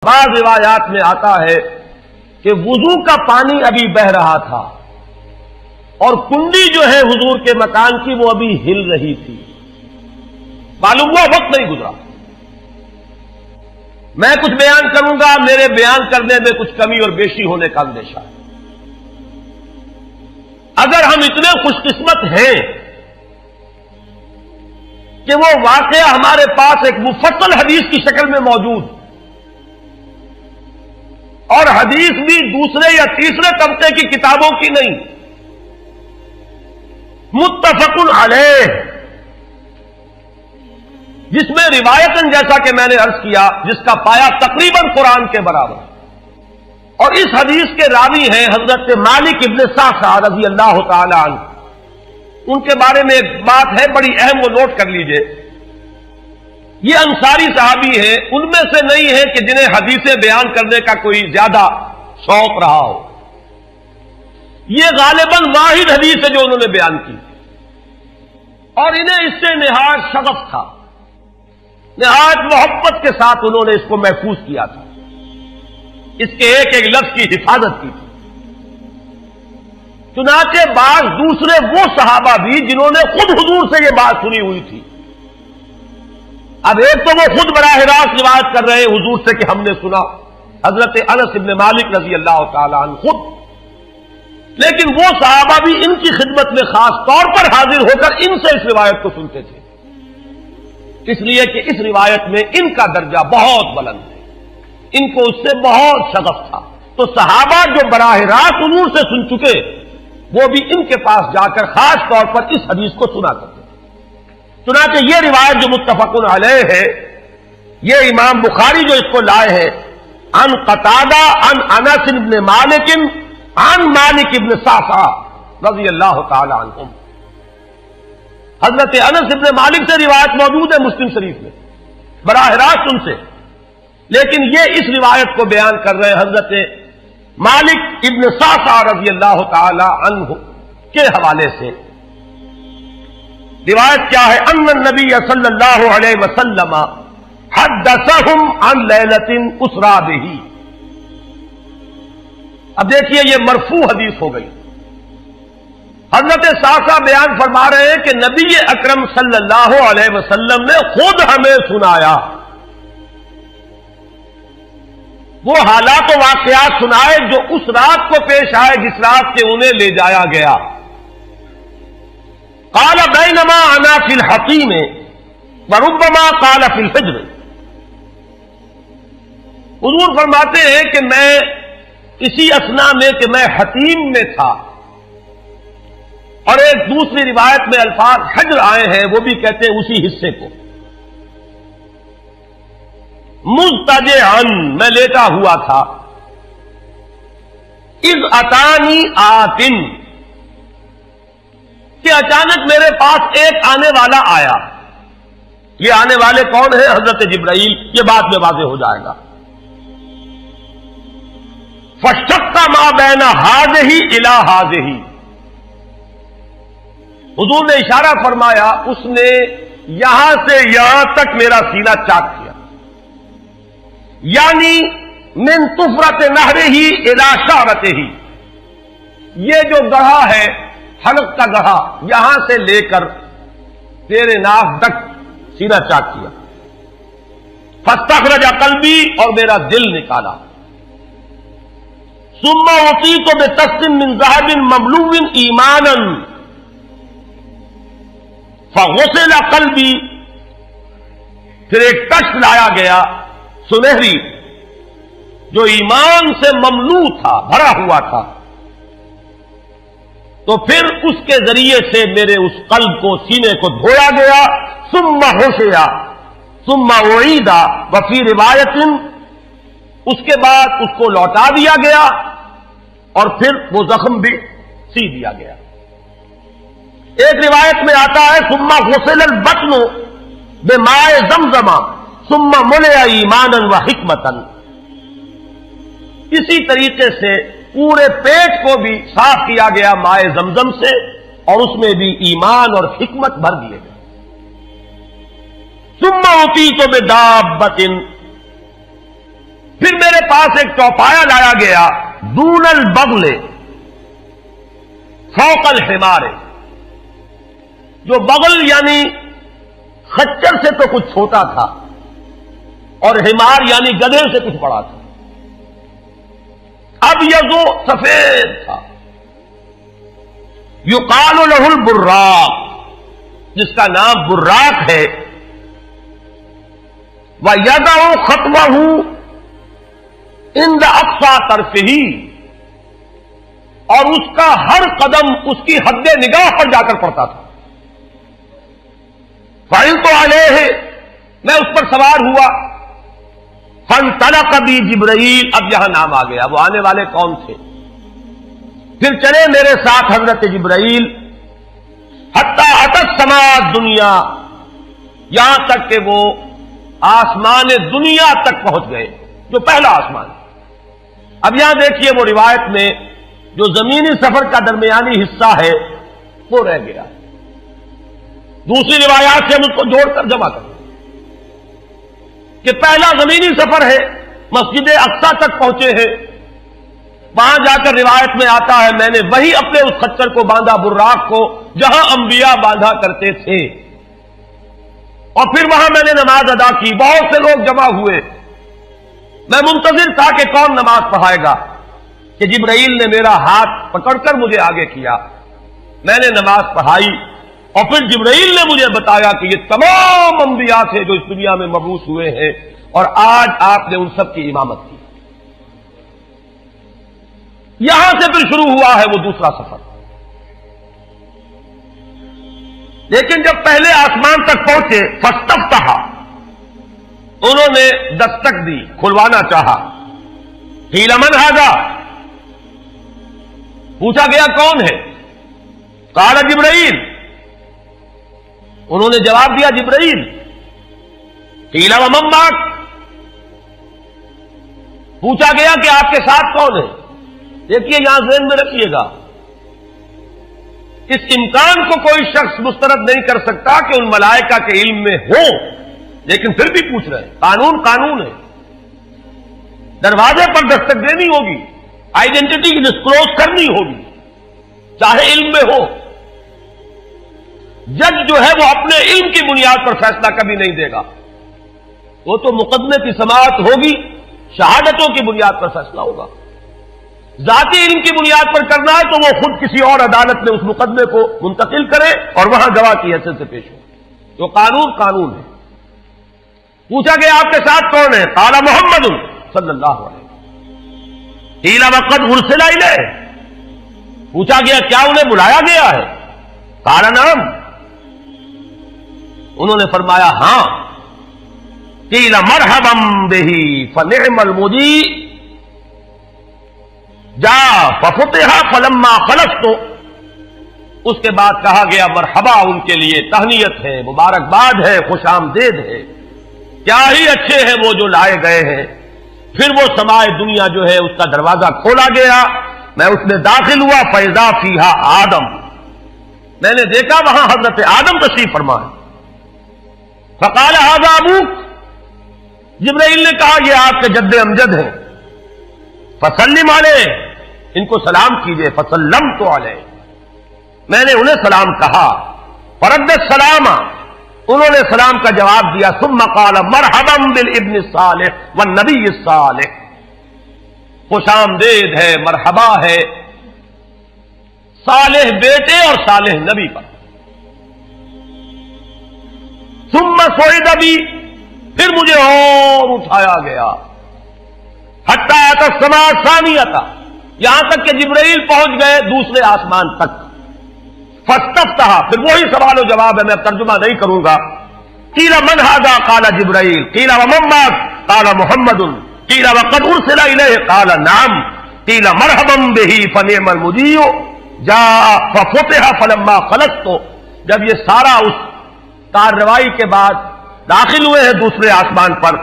بعض روایات میں آتا ہے کہ وضو کا پانی ابھی بہ رہا تھا اور کنڈی جو ہے حضور کے مکان کی وہ ابھی ہل رہی تھی. معلوم ہوا وقت نہیں گزرا. میں کچھ بیان کروں گا، میرے بیان کرنے میں کچھ کمی اور بیشی ہونے کا اندیشہ ہے. اگر ہم اتنے خوش قسمت ہیں کہ وہ واقعہ ہمارے پاس ایک مفصل حدیث کی شکل میں موجود اور حدیث بھی دوسرے یا تیسرے طبقے کی کتابوں کی نہیں، متفق علیہ، جس میں روایتاً جیسا کہ میں نے عرض کیا جس کا پایا تقریباً قرآن کے برابر، اور اس حدیث کے راوی ہیں حضرت مالک ابن صعصع رضی اللہ تعالی عنہ. ان کے بارے میں ایک بات ہے بڑی اہم، وہ نوٹ کر لیجئے. یہ انصاری صحابی ہیں، ان میں سے نہیں ہے کہ جنہیں حدیثیں بیان کرنے کا کوئی زیادہ شوق رہا ہو. یہ غالباً واحد حدیث ہے جو انہوں نے بیان کی، اور انہیں اس سے نہایت شغف تھا، نہایت محبت کے ساتھ انہوں نے اس کو محفوظ کیا تھا، اس کے ایک ایک لفظ کی حفاظت کی تھی. چنانچہ بعض دوسرے وہ صحابہ بھی جنہوں نے خود حضور سے یہ بات سنی ہوئی تھی، اب ایک تو وہ خود براہ راست روایت کر رہے ہیں حضور سے کہ ہم نے سنا، حضرت انس بن مالک رضی اللہ تعالی عنہ خود، لیکن وہ صحابہ بھی ان کی خدمت میں خاص طور پر حاضر ہو کر ان سے اس روایت کو سنتے تھے، اس لیے کہ اس روایت میں ان کا درجہ بہت بلند ہے، ان کو اس سے بہت شغف تھا. تو صحابہ جو براہ راست حضور سے سن چکے وہ بھی ان کے پاس جا کر خاص طور پر اس حدیث کو سنا کرتے تھے. چنانچہ یہ روایت جو متفق علیہ ہے، یہ امام بخاری جو اس کو لائے ہیں عن قتادہ عن انس بن مالک عن مالک بن صعصع رضی اللہ تعالی عنہم. حضرت انس بن مالک سے روایت موجود ہے مسلم شریف میں براہ راست ان سے، لیکن یہ اس روایت کو بیان کر رہے ہیں حضرت مالک ابن صعصع رضی اللہ تعالی عنہ کے حوالے سے. روایت کیا ہے؟ ان النبی صلی اللہ علیہ وسلم حدثہم عن لیلۃ اسری بہ. اب دیکھیے یہ مرفوع حدیث ہو گئی. حضرت صعصع بیان فرما رہے ہیں کہ نبی اکرم صلی اللہ علیہ وسلم نے خود ہمیں سنایا، وہ حالات و واقعات سنائے جو اس رات کو پیش آئے جس رات کے انہیں لے جایا گیا. قال بینما انا فی الحطیم وربما قال فی الفجر. حضور فرماتے ہیں کہ میں اسی اثنا میں کہ میں حطیم میں تھا، اور ایک دوسری روایت میں الفاظ حجر آئے ہیں، وہ بھی کہتے ہیں اسی حصے کو. مضطجعا، میں لیٹا ہوا تھا. اذ اتانی آتن، کہ اچانک میرے پاس ایک آنے والا آیا. یہ آنے والے کون ہیں؟ حضرت جبرائیل. یہ بعد میں واضح ہو جائے گا. فشق ما بین ہذہ الی ہذہ، حضور نے اشارہ فرمایا، اس نے یہاں سے یہاں تک میرا سینہ چاک کیا، یعنی من طفرت نہرہ الی شعرتہ، یہ جو گڑھا ہے حلق کا گڑھا یہاں سے لے کر تیرے ناف تک سینہ چاک کیا. فاستخرج قلبی، اور میرا دل نکالا. ثم اعطیت بطست من ذهب مملوء ایمانا فغسل قلبی، پھر ایک تشت لایا گیا سنہری جو ایمان سے مملوء تھا، بھرا ہوا تھا، تو پھر اس کے ذریعے سے میرے اس قلب کو، سینے کو دھویا گیا. ثم حشیا ثم اعید، وفی روایت، اس کے بعد اس کو لوٹا دیا گیا اور پھر وہ زخم بھی سی دیا گیا. ایک روایت میں آتا ہے ثم غسل البطن بماء زمزم ثم ملئ ایمانا وحکمتا. اسی طریقے سے پورے پیٹ کو بھی صاف کیا گیا مائے زمزم سے، اور اس میں بھی ایمان اور حکمت بھر دیے گئے. ثم اعطیت بدابۃ، پھر میرے پاس ایک چوپایا لایا گیا، دون البغل فوق الحمار، جو بغل یعنی خچر سے تو کچھ چھوٹا تھا، اور حمار یعنی گدھے سے کچھ بڑا تھا، اب یزو سفید تھا، یقال له البراق، جس کا نام براق ہے، وَيَدَعُ خَطْوَهُ عِنْدَ أَقْصَى طَرْفِهِ، اور اس کا ہر قدم اس کی حد نگاہ پر جا کر پڑتا تھا۔ فَعِلْتُ عَلَيْهِ، میں اس پر سوار ہوا، فَانْطَلَقَ بِي جِبْرَئِیل، اب یہاں نام آ گیا، وہ آنے والے کون تھے؟ پھر چلے میرے ساتھ حضرت جبرائیل، حتی اتی السماء الدنیا، یہاں تک کہ وہ آسمان دنیا تک پہنچ گئے، جو پہلا آسمان۔ اب یہاں دیکھیے وہ روایت میں جو زمینی سفر کا درمیانی حصہ ہے وہ رہ گیا، دوسری روایات سے ہم اس کو جوڑ کر جمع کریں کہ پہلا زمینی سفر ہے، مسجد اقصی تک پہنچے ہیں، وہاں جا کر روایت میں آتا ہے میں نے وہی اپنے اس خچر کو باندھا، براق کو، جہاں انبیاء باندھا کرتے تھے، اور پھر وہاں میں نے نماز ادا کی، بہت سے لوگ جمع ہوئے، میں منتظر تھا کہ کون نماز پڑھائے گا، کہ جبرائیل نے میرا ہاتھ پکڑ کر مجھے آگے کیا، میں نے نماز پڑھائی، اور پھر جبرائیل نے مجھے بتایا کہ یہ تمام انبیاء تھے جو اس دنیا میں مبعوث ہوئے ہیں، اور آج آپ نے ان سب کی امامت کی۔ یہاں سے پھر شروع ہوا ہے وہ دوسرا سفر، لیکن جب پہلے آسمان تک پہنچے، فاستفتح، انہوں نے دستک دی، کھلوانا چاہا، قیل من ھذا، پوچھا گیا کون ہے؟ قال جبرائیل، انہوں نے جواب دیا جبرائیل۔ قیل ومن معک، پوچھا گیا کہ آپ کے ساتھ کون ہے؟ دیکھیے یہاں ذہن میں رکھیے گا، اس امکان کو کوئی شخص مسترد نہیں کر سکتا کہ ان ملائکہ کے علم میں ہو، لیکن پھر بھی پوچھ رہے ہیں، قانون قانون ہے، دروازے پر دستک دینی ہوگی، آئیڈینٹی ڈسکلوز کرنی ہوگی، چاہے علم میں ہو۔ جج جو ہے وہ اپنے علم کی بنیاد پر فیصلہ کبھی نہیں دے گا، وہ تو مقدمے کی سماعت ہوگی، شہادتوں کی بنیاد پر فیصلہ ہوگا۔ ذاتی علم کی بنیاد پر کرنا ہے تو وہ خود کسی اور عدالت میں اس مقدمے کو منتقل کرے اور وہاں گواہ کی حیثیت سے پیش ہو، جو قانون قانون ہے۔ پوچھا گیا آپ کے ساتھ کون ہے؟ قال محمد صلی اللہ علیہ وسلم۔ قیل وقد ارسل الیہ، پوچھا گیا کیا انہیں بلایا گیا ہے؟ قال نعم، انہوں نے فرمایا ہاں۔ قیل مرحبا بہ فنعم المجیء جا ففتح فلما خلصت، اس کے بعد کہا گیا مرحبا ان کے لیے، تہنیت ہے، مبارکباد ہے، خوش آمدید ہے، کیا ہی اچھے ہیں وہ جو لائے گئے ہیں۔ پھر وہ سمائے دنیا جو ہے اس کا دروازہ کھولا گیا، میں اس میں داخل ہوا، فاذا فیہا آدم، میں نے دیکھا وہاں حضرت آدم تشریف فرما ہے۔ فقال ھذا ابوک، جبرائیل نے کہا یہ آپ کے جد امجد ہیں، فسلم علیہ، ان کو سلام کیجئے، فسلمت علیہ، میں نے انہیں سلام کہا، فرد السلام، انہوں نے سلام کا جواب دیا، ثم قال مرحبا بالابن الصالح والنبی الصالح، خوش آمدید ہے، مرحبا ہے صالح بیٹے اور صالح نبی پر۔ ثم صعد بی، پھر مجھے اور اٹھایا گیا، حتی اتی السماء الثانیۃ، یہاں تک کہ جبرائیل پہنچ گئے دوسرے آسمان تک۔ فاستفتح، پھر وہی سوال و جواب ہے، میں ترجمہ نہیں کروں گا۔ قیل من ھذا؟ قال جبرائیل۔ قیل ومن معک؟ قال محمد۔ قیل وقد ارسل الیہ؟ قال نعم۔ قیل مرحبا بہ فنعم المجیء جاء ففتح فلما خلصت، جب یہ سارا اس کارروائی کے بعد داخل ہوئے ہیں دوسرے آسمان پر،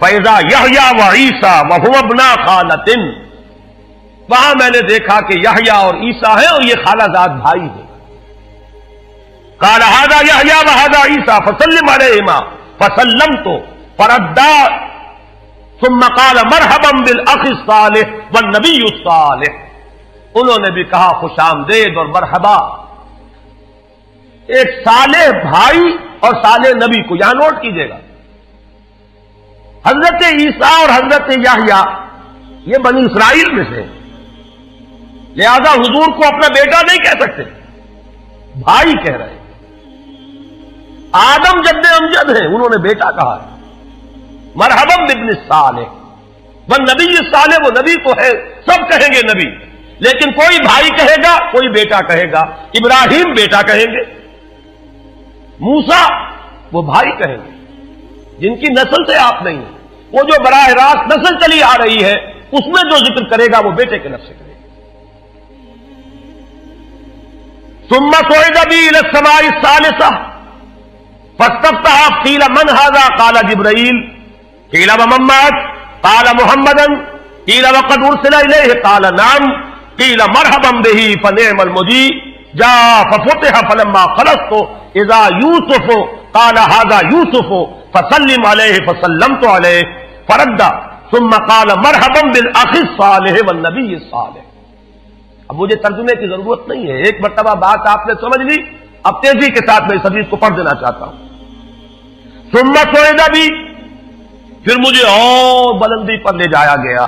فاذا یحییٰ وعیسیٰ وہما ابنا خالۃ، وہاں میں نے دیکھا کہ یحییٰ اور عیسیٰ ہیں اور یہ خالہ زاد بھائی ہیں۔ قال ھذا یحییٰ وھذا عیسیٰ فسلم علیہما، فسلمت، فردا ثم قال مرحبا بالاخ الصالح والنبی الصالح، انہوں نے بھی کہا خوش آمدید اور مرحبا ایک صالح بھائی اور صالح نبی کو. یہاں نوٹ کیجئے گا، حضرت عیسیٰ اور حضرت یحییٰ یہ بنی اسرائیل میں سے، لہذا حضور کو اپنا بیٹا نہیں کہہ سکتے، بھائی کہہ رہے ہیں. آدم جد امجد ہیں، انہوں نے بیٹا کہا ہے. مرحبا بابن الصالح والنبی الصالح، وہ نبی تو ہے، سب کہیں گے نبی، لیکن کوئی بھائی کہے گا، کوئی بیٹا کہے گا. ابراہیم بیٹا کہیں گے، موسیٰ وہ بھائی کہیں گے جن کی نسل سے آپ نہیں ہیں. وہ جو براہ راست نسل چلی آ رہی ہے اس میں جو ذکر کرے گا وہ بیٹے کے لفظ سے کرے گا. ثم صعد بی الی السماء الثالثة فاستفتح قیل من هذا قال جبرائیل قیل ومن معك قال محمدا قیل وقد ارسل الیہ قال نعم قیل مرحبا به فنعم المجیء جاء ففتح فلما خلصت اذا یوسف قال هذا یوسف فسلم علیہ فسلمت علیہ فرد ثم قال مرحبا بالاخ الصالح والنبی الصالح. اب مجھے ترجمے کی ضرورت نہیں ہے، ایک مرتبہ بات آپ نے سمجھ لی. اب تیزی کے ساتھ میں اس حدیث کو پڑھ دینا چاہتا ہوں. ثم صعد بی، پھر مجھے اور بلندی پر لے جایا گیا.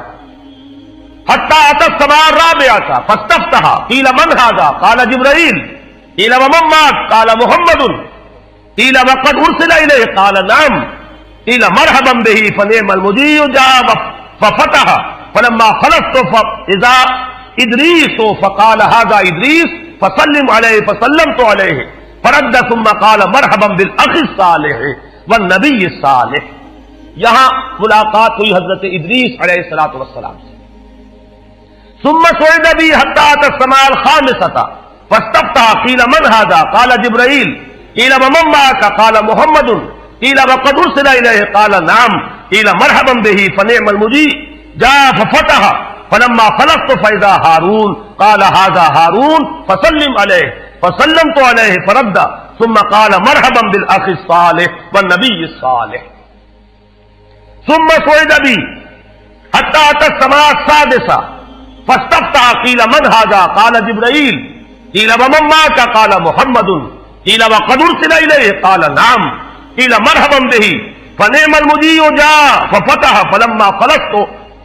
حتی اتی السماء الرابعة فاستفتح قیل من هذا قال جبرائیل قیل ومن معك قال محمد قیل وقد ارسل الیہ قال نعم قیل مرحبا به فنعم المجیء جاء ففتح فلما خلصت فاذا ادریس فقال هذا ادریس فسلم علیہ فسلمت علیہ فرد ثم قال مرحبا بالاخ الصالح والنبی الصالح. یہاں ملاقات ہوئی حضرت ادریس علیہ الصلوۃ والسلام سے. ثم صعد بی حتی اتی السماء الخامسة فاستفتح قیل من هذا قال جبرائیل قیل ومن معك قال محمد قیل وقد ارسل الیہ قال نعم قیل مرحبا به فنعم المجیء جاء ففتح فلما خلصت فاذا هارون قال هذا هارون فسلم علیہ فسلمت علیہ فرد ثم قال مرحبا بالاخ الصالح والنبی الصالح. ثم صعد بی حتی اتی السماء السادسة فاستفتح قیل من هذا قال جبرائیل قیل ومن معك قال محمد قیل وقد ارسل الیہ قال نعم قیل مرحبا به فنعم المجیء جاء ففتح فلما خلصت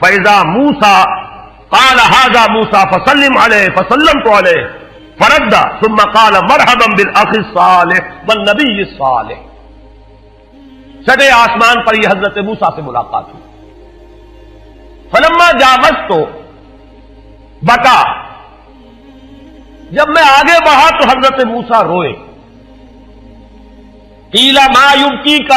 فاذا موسیٰ قال هذا موسیٰ فسلم علیہ فسلمت علیہ فرد ثم قال مرحبا بالاخ الصالح والنبی الصالح. چھٹے آسمان پر یہ حضرت موسیٰ سے ملاقات ہوئی. فلما جاوزت بکا، جب میں آگے بڑھا تو حضرت موسیٰ روئے. قیل ما یبکیک،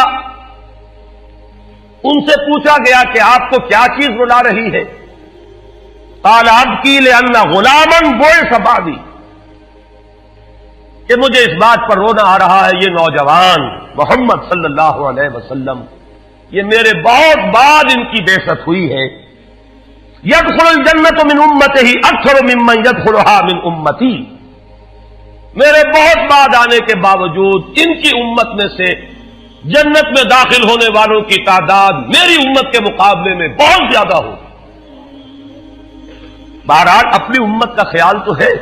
ان سے پوچھا گیا کہ آپ کو کیا چیز رلا رہی ہے؟ قال ابکی لأن غلاما بعث بعدی، کہ مجھے اس بات پر رونا آ رہا ہے یہ نوجوان محمد صلی اللہ علیہ وسلم یہ میرے بہت بعد ان کی بعثت ہوئی ہے. يدخل الجنة من امته اکثر ممن يدخلها من امتی، میرے بہت بعد آنے کے باوجود ان کی امت میں سے جنت میں داخل ہونے والوں کی تعداد میری امت کے مقابلے میں بہت زیادہ ہو. بہرحال اپنی امت کا خیال تو ہے،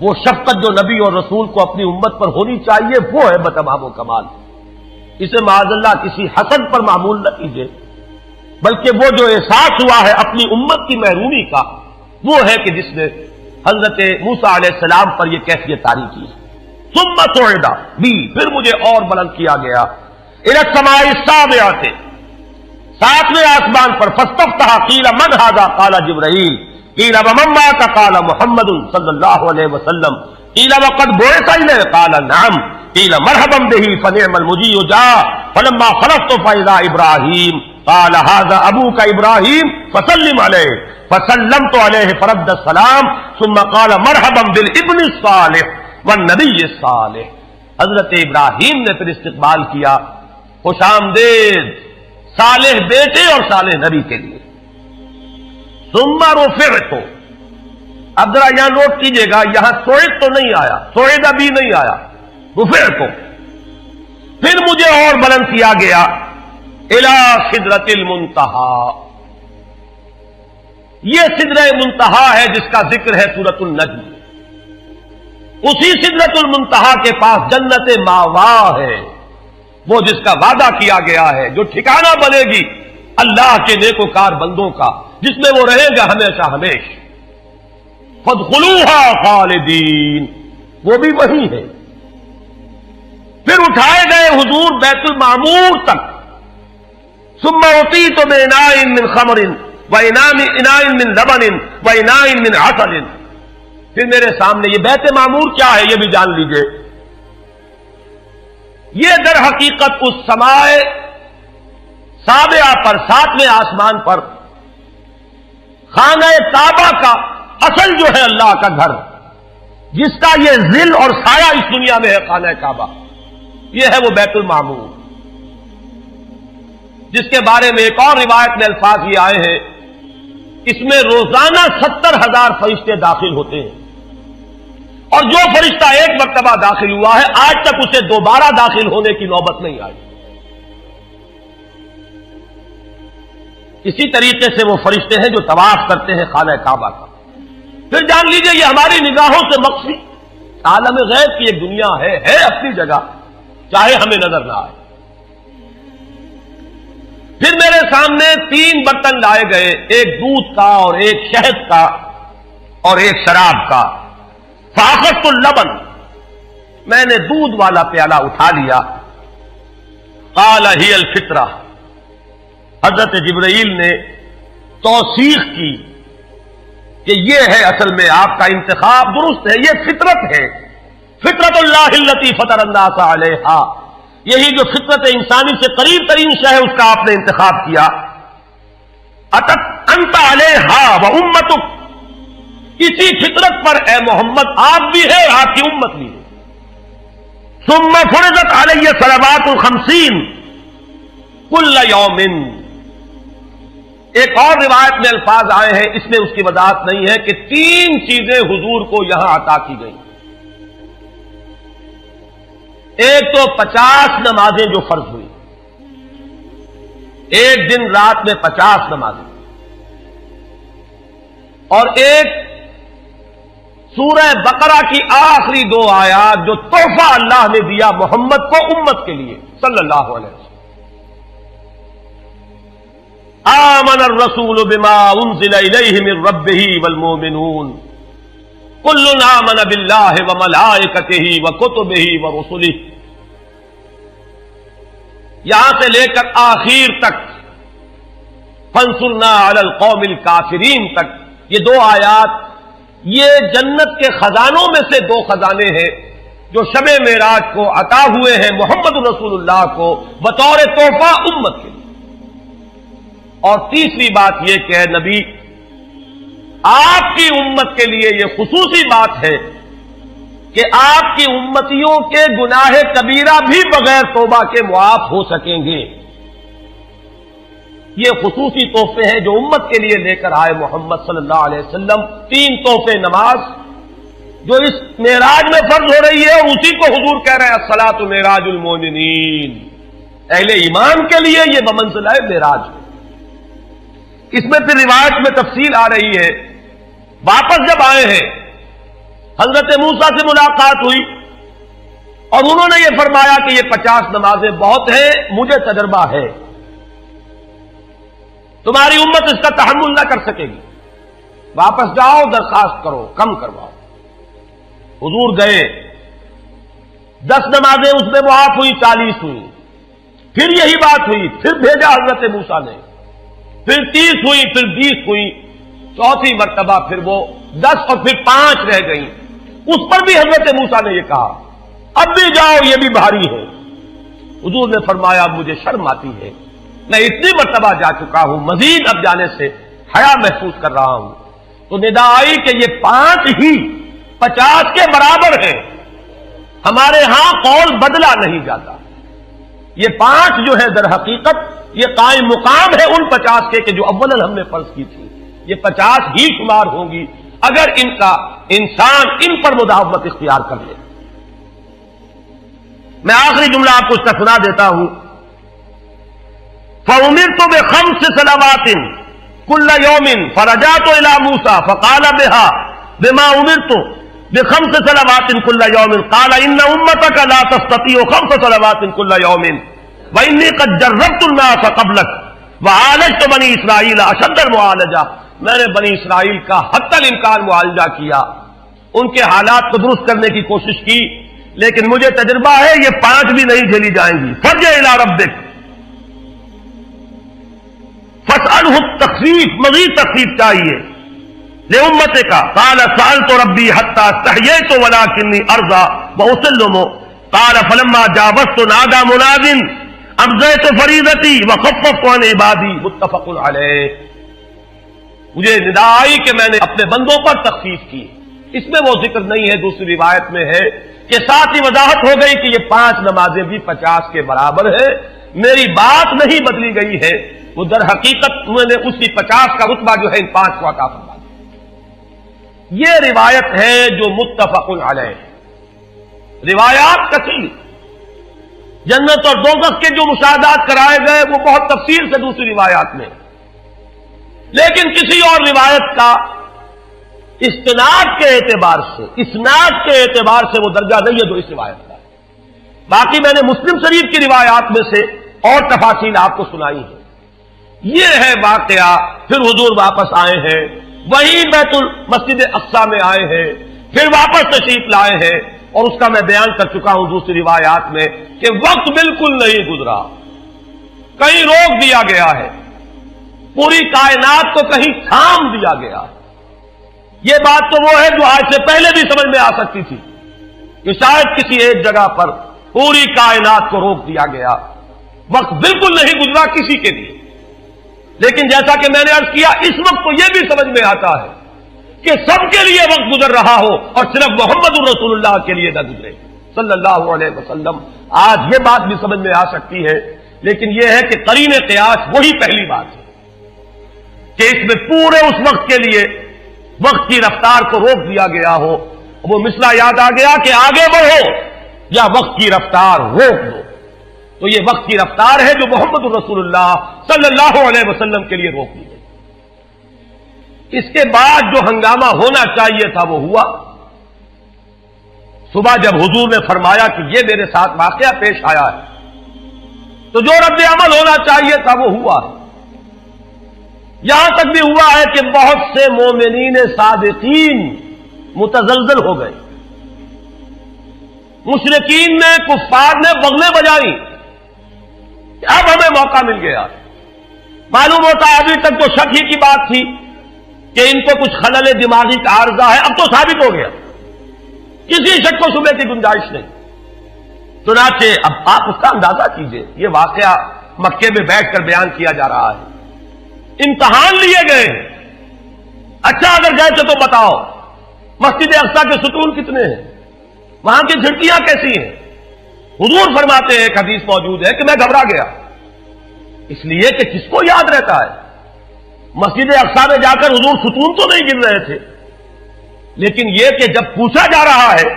وہ شفقت جو نبی اور رسول کو اپنی امت پر ہونی چاہیے وہ ہے بتمام و کمال. اسے معاذ اللہ کسی حسد پر معمول نہ کیجیے، بلکہ وہ جو احساس ہوا ہے اپنی امت کی محرومی کا وہ ہے کہ جس نے حضرت موسیٰ علیہ السلام پر یہ کیفیت طاری کی. ثم صعد بی، پھر مجھے اور بلند کیا گیا. الی السماء السابعة، ساتویں آسمان پر. فاستفتح قیل من هذا قال جبرائیل قیل ومن معك قال محمد صلی اللہ علیہ وسلم قیل وقد بعث الیہ قال نعم قیل مرحبا به فنعم المجیء جاء فلما خلصت فاذا ابراہیم قال هذا ابوك ابراہیم فسلم علیہ فسلمت علیہ فرد السلام ثم قال مرحبا بالابن الصالح والنبی الصالح. حضرت ابراہیم نے پھر استقبال کیا، خوش آمدید صالح بیٹے اور صالح نبی کے لیے. ثم رفعت، اب ذرا یہاں نوٹ کیجئے گا، یہاں صعد تو نہیں آیا، صعد بھی نہیں آیا، رفعت. پھر مجھے اور بلند کیا گیا. الی سدرۃ المنتہا، یہ سدرہ منتہا ہے جس کا ذکر ہے سورۃ النجم۔ اسی سدرۃ المنتہا کے پاس جنت ماوا ہے، وہ جس کا وعدہ کیا گیا ہے، جو ٹھکانہ بنے گی اللہ کے نیکوکار بندوں کا، جس میں وہ رہیں گا ہمیشہ ہمیش۔ فادخلوہا خالدین، وہ بھی وہی ہے۔ پھر اٹھائے گئے حضور بیت المعمور تک، ثم اعطیت باناء من خمر واناء من لبن واناء من عسل۔ پھر میرے سامنے یہ بیت معمور کیا ہے یہ بھی جان لیجئے۔ یہ در حقیقت اس سمائے سابعہ پر، ساتویں آسمان پر خانہ کعبہ کا اصل جو ہے اللہ کا گھر، جس کا یہ ظل اور سایہ اس دنیا میں ہے خانہ کعبہ، یہ ہے وہ بیت المعمور، جس کے بارے میں ایک اور روایت میں الفاظ یہ آئے ہیں، اس میں روزانہ 70,000 فرشتے داخل ہوتے ہیں، اور جو فرشتہ ایک مرتبہ داخل ہوا ہے آج تک اسے دوبارہ داخل ہونے کی نوبت نہیں آئی۔ اسی طریقے سے وہ فرشتے ہیں جو طواف کرتے ہیں خانہ کعبہ کا۔ پھر جان لیجئے یہ ہماری نگاہوں سے مخفی عالم غیب کی ایک دنیا ہے اپنی جگہ، چاہے ہمیں نظر نہ آئے۔ پھر میرے سامنے 3 برتن لائے گئے، ایک دودھ کا اور ایک شہد کا اور ایک شراب کا۔ فاخذت اللبن، میں نے دودھ والا پیالہ اٹھا لیا۔ قال ہی الفطرہ، حضرت جبرائیل نے توثیق کی کہ یہ ہے اصل میں آپ کا انتخاب درست ہے، یہ فطرت ہے، فطرت اللہ التی فطر الناس علیہا، یہی جو فطرت انسانی سے قریب ترین شے ہے اس کا آپ نے انتخاب کیا۔ اتت انت علیہا و امتک، اسی فطرت پر اے محمد آپ بھی ہے اور آپ کی امت بھی ہے۔ ثم فرضت علیہ صلوات 50 کل یوم، ایک اور روایت میں الفاظ آئے ہیں، اس میں اس کی وضاحت نہیں ہے کہ 3 چیزیں حضور کو یہاں عطا کی گئی۔ ایک تو 50 نمازیں جو فرض ہوئی، ایک دن رات میں 50 نمازیں، اور ایک سورہ بقرہ کی آخری 2 آیات جو تحفہ اللہ نے دیا محمد کو امت کے لیے صلی اللہ علیہ وسلم۔ آمن الرسول بما انزل الیہ من ربہ والمؤمنون کل آمن باللہ وملائکتہ وکتبہ ورسلہ، یہاں سے لے کر آخر تک فانصرنا علی القوم الکافرین تک، یہ 2 آیات یہ جنت کے خزانوں میں سے 2 خزانے ہیں جو شب معراج کو عطا ہوئے ہیں محمد رسول اللہ کو بطور تحفہ امت کے لیے۔ اور تیسری بات یہ کہ اے نبی آپ کی امت کے لیے یہ خصوصی بات ہے کہ آپ کی امتیوں کے گناہ کبیرہ بھی بغیر توبہ کے معاف ہو سکیں گے۔ یہ خصوصی تحفے ہیں جو امت کے لیے لے کر آئے محمد صلی اللہ علیہ وسلم۔ 3 تحفے، نماز جو اس معراج میں فرض ہو رہی ہے اور اسی کو حضور کہہ رہے ہیں الصلاۃ معراج المؤمنین، اہل ایمان کے لیے یہ بمنزلہ معراج ہے۔ اس میں پھر روایت میں تفصیل آ رہی ہے، واپس جب آئے ہیں حضرت موسیٰ سے ملاقات ہوئی اور انہوں نے یہ فرمایا کہ یہ 50 نمازیں بہت ہیں، مجھے تجربہ ہے، تمہاری امت اس کا تحمل نہ کر سکے گی، واپس جاؤ درخواست کرو کم کرواؤ۔ حضور گئے، 10 نمازیں اس میں معاف ہوئی، 40 ہوئی، پھر یہی بات ہوئی، پھر بھیجا حضرت موسیٰ نے، پھر 30 ہوئی، پھر 20 ہوئی، چوتھی مرتبہ پھر وہ 10 اور پھر 5 رہ گئیں۔ اس پر بھی حضرت موسیٰ نے یہ کہا اب بھی جاؤ یہ بھی بھاری ہے۔ حضور نے فرمایا اب مجھے شرم آتی ہے، میں اتنی مرتبہ جا چکا ہوں، مزید اب جانے سے حیا محسوس کر رہا ہوں۔ تو ندا آئی کہ یہ 5 ہی 50 کے برابر ہیں، ہمارے ہاں قول بدلا نہیں جاتا۔ یہ 5 جو ہے در حقیقت یہ قائم مقام ہے ان 50 کے کہ جو اولاً ہم نے فرض کی تھی، یہ 50 ہی شمار ہوں گی اگر ان کا انسان ان پر مداومت اختیار کر لے۔ میں آخری جملہ آپ کو اس کا سنا دیتا ہوں فأمرت بخمس صلوات كل يوم فرجعت إلى موسى فقال بما أمرت بخمس صلوات كل يوم قال إن أمتك لا تستطيع خمس صلوات كل يوم وإني قد جربت الناس قبلك وعالجت بني إسرائيل أشد المعالجة. میں نے بنی اسرائیل کا حتی الامکان معالجہ کیا، ان کے حالات کو درست کرنے کی کوشش کی، لیکن مجھے تجربہ ہے یہ 5 بھی نہیں جھیلی جائیں گی. فرجع الی ربک فاسألہ التخفیف، مزید تخفیف چاہیے لامتک. قال سألت ربی حتی استحییت ولکنی ارضى واسلم. قال فلما جاوزت نادى مناد امضيت فریضتی وخففت عن عبادی. متفق علیہ. مجھے ندا آئی کہ میں نے اپنے بندوں پر تخفیف کی. اس میں وہ ذکر نہیں ہے، دوسری روایت میں ہے کہ ساتھ ہی وضاحت ہو گئی کہ یہ 5 نمازیں بھی 50 کے برابر ہے. میری بات نہیں بدلی گئی ہے، وہ در حقیقت انہوں نے اسی 50 کا رتبہ جو ہے ان 5 کو عطا فرما دیا. یہ روایت ہے جو متفق علیہ. روایات کثیر، جنت اور دوزخ کے جو مشاہدات کرائے گئے وہ بہت تفصیل سے دوسری روایات میں، لیکن کسی اور روایت کا استناد کے اعتبار سے، اسناد کے اعتبار سے وہ درجہ نہیں ہے جو اس روایت کا ہے. باقی میں نے مسلم شریف کی روایات میں سے اور تفاصیل آپ کو سنائی ہیں. یہ ہے واقعہ. پھر حضور واپس آئے ہیں، وہیں بیت المسجد اقصی میں آئے ہیں، پھر واپس تشریف لائے ہیں، اور اس کا میں بیان کر چکا ہوں دوسری روایات میں کہ وقت بالکل نہیں گزرا، کہیں روک دیا گیا ہے، پوری کائنات کو کہیں تھام دیا گیا. یہ بات تو وہ ہے جو آج سے پہلے بھی سمجھ میں آ سکتی تھی کہ شاید کسی ایک جگہ پر پوری کائنات کو روک دیا گیا. وقت بالکل نہیں گزرا کسی کے لیے. لیکن جیسا کہ میں نے عرض کیا، اس وقت تو یہ بھی سمجھ میں آتا ہے کہ سب کے لیے وقت گزر رہا ہو اور صرف محمد الرسول اللہ کے لیے نہ گزرے صلی اللہ علیہ وسلم. آج یہ بات بھی سمجھ میں آ سکتی ہے، لیکن یہ ہے کہ قرین قیاس وہی پہلی بات ہے کہ اس میں پورے اس وقت کے لیے وقت کی رفتار کو روک دیا گیا ہو. وہ مسئلہ یاد آ گیا کہ آگے بڑھو یا وقت کی رفتار روک دو. تو یہ وقت کی رفتار ہے جو محمد الرسول اللہ صلی اللہ علیہ وسلم کے لیے روک دی گئی. اس کے بعد جو ہنگامہ ہونا چاہیے تھا وہ ہوا. صبح جب حضور نے فرمایا کہ یہ میرے ساتھ واقعہ پیش آیا ہے، تو جو رد عمل ہونا چاہیے تھا وہ ہوا. یہاں تک بھی ہوا ہے کہ بہت سے مومنین صادقین متزلزل ہو گئے. مشرکین نے، کفار نے بغلیں بجائی کہ اب ہمیں موقع مل گیا. معلوم ہوتا ہے ابھی تک تو شک ہی کی بات تھی کہ ان کو کچھ خلل دماغی کا عارضہ ہے، اب تو ثابت ہو گیا، کسی شک و شبے کی گنجائش نہیں. چنانچہ اب آپ اس کا اندازہ کیجئے، یہ واقعہ مکے میں بیٹھ کر بیان کیا جا رہا ہے. امتحان لیے گئے. اچھا اگر گئے تھے تو بتاؤ مسجد اقصی کے ستون کتنے ہیں، وہاں کی کھڑکیاں کیسی ہیں. حضور فرماتے ہیں، ایک حدیث موجود ہے کہ میں گھبرا گیا، اس لیے کہ کس کو یاد رہتا ہے. مسجد اقصی میں جا کر حضور ستون تو نہیں گر رہے تھے، لیکن یہ کہ جب پوچھا جا رہا ہے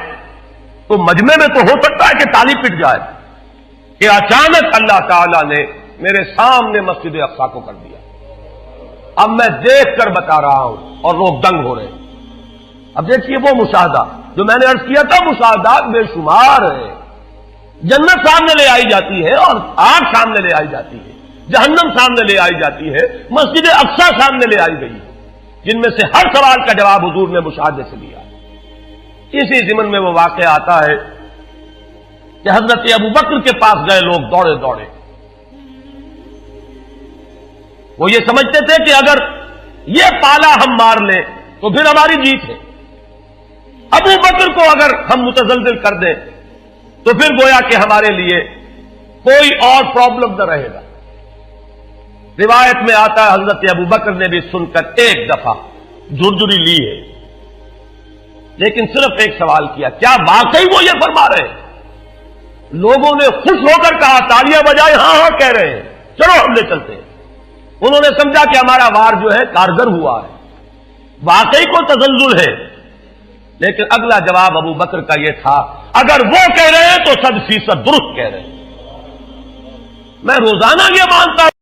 تو مجمع میں تو ہو سکتا ہے کہ تالی پٹ جائے کہ اچانک اللہ تعالی نے میرے سامنے مسجد اقصی کو کر دیا. اب میں دیکھ کر بتا رہا ہوں اور لوگ دنگ ہو رہے ہیں. اب دیکھیے وہ مشاہدہ جو میں نے عرض کیا تھا، مشاہدات بے شمار ہے. جنت سامنے لے آئی جاتی ہے اور آگ سامنے لے آئی جاتی ہے، جہنم سامنے لے آئی جاتی ہے، مسجد اقصی سامنے لے آئی گئی ہے، جن میں سے ہر سوال کا جواب حضور نے مشاہدے سے دیا. اسی ضمن میں وہ واقعہ آتا ہے کہ حضرت ابو بکر کے پاس گئے لوگ دوڑے دوڑے. وہ یہ سمجھتے تھے کہ اگر یہ پالا ہم مار لیں تو پھر ہماری جیت ہے. ابو بکر کو اگر ہم متزلزل کر دیں تو پھر گویا کہ ہمارے لیے کوئی اور پرابلم نہ رہے گا. روایت میں آتا ہے حضرت ابو بکر نے بھی سن کر ایک دفعہ جھرجھری لی ہے، لیکن صرف ایک سوال کیا، کیا واقعی وہ یہ فرما رہے ہیں؟ لوگوں نے خوش ہو کر کہا، تالیاں بجائے، ہاں ہاں کہہ رہے ہیں، چلو ہم لے چلتے ہیں. انہوں نے سمجھا کہ ہمارا وار جو ہے کارگر ہوا ہے، واقعی کو تزلزل ہے. لیکن اگلا جواب ابو بکر کا یہ تھا، اگر وہ کہہ رہے ہیں تو 100% درست کہہ رہے ہیں. میں روزانہ یہ مانتا ہوں